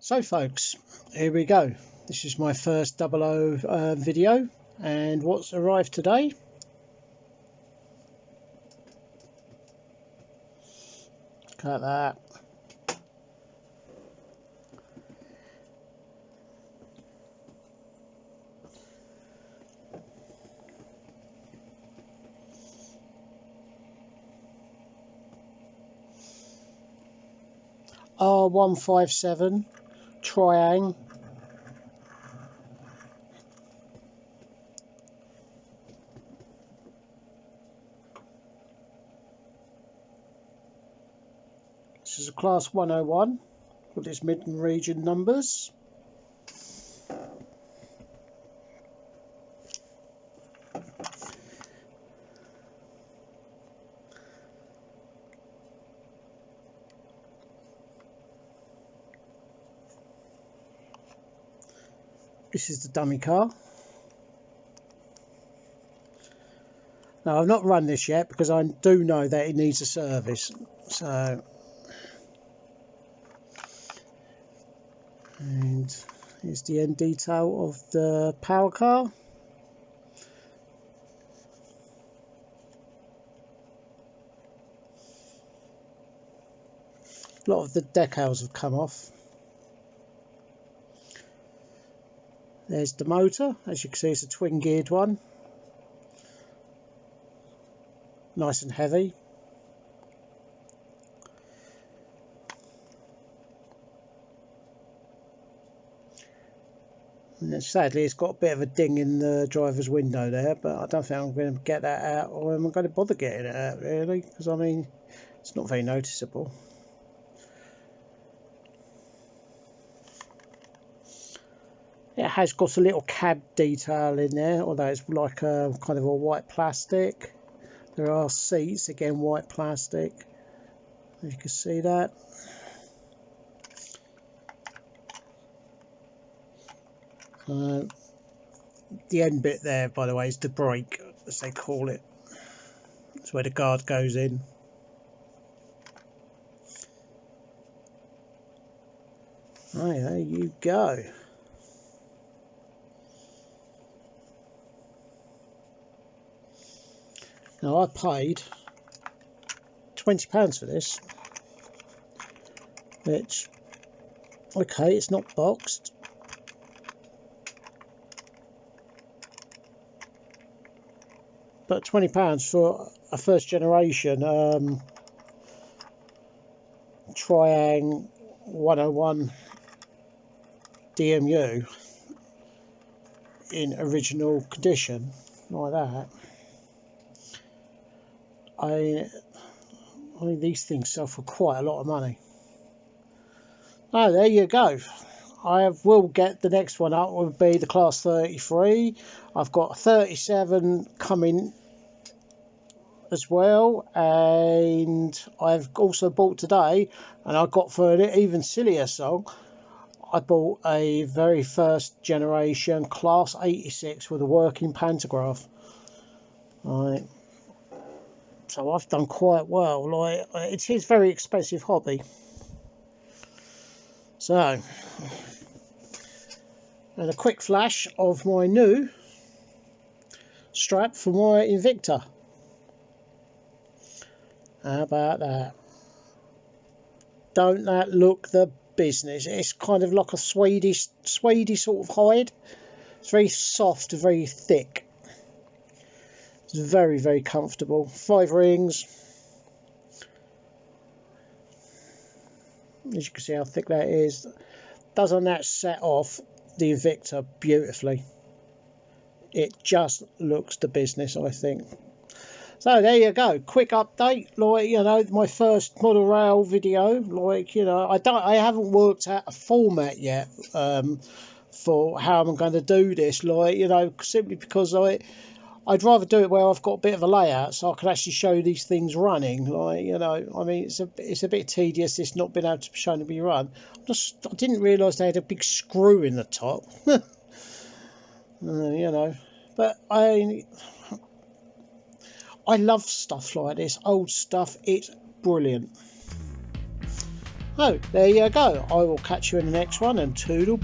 So folks, here we go. This is my first 00 video, and what's arrived today? Look at that. R157 triang. This is a class 101 with its mid and region numbers. This is the dummy car. Now I've not run this yet because I do know that it needs a service. So, and here's the end detail of the power car. A lot of the decals have come off. There's the motor. As you can see, it's a twin geared one. Nice and heavy. And sadly, it's got a bit of a ding in the driver's window there, but I don't think I'm going to get that out, or am I going to bother getting it out really? Because I mean, it's not very noticeable. It has got a little cab detail in there, although it's like a kind of a white plastic. There are seats, again white plastic, as you can see that. The end bit there, by the way, is the brake, as they call it. That's where the guard goes in. Right, there you go. Now I paid £20 for this, which, okay, it's not boxed, but £20 for a first generation Triang 101 DMU in original condition like that. I mean, these things sell for quite a lot of money. Oh, there you go. I will get the next one up, will be the class 33. I've got a 37 coming as well, and I've also bought today, and I got for an even sillier song, I bought a very first generation class 86 with a working pantograph. Right. So I've done quite well. Like, it's his very expensive hobby. So, and a quick flash of my new strap for my Invicta. How about that? Don't that look the business? It's kind of like a Swedish sort of hide. It's very soft, very thick. It's very, very comfortable. 5 rings. As you can see how thick that is. Doesn't that set off the Invicta beautifully? It just looks the business, I think. So there you go. Quick update. Like, you know, my first model rail video. Like, you know, I haven't worked out a format yet for how I'm going to do this. Like, you know, simply because I'd rather do it where I've got a bit of a layout so I can actually show these things running. Like, you know, I mean, it's a bit tedious this not being able to be shown to be run. I didn't realise they had a big screw in the top. You know, but I love stuff like this, old stuff. It's brilliant. Oh, there you go. I will catch you in the next one, and toodle.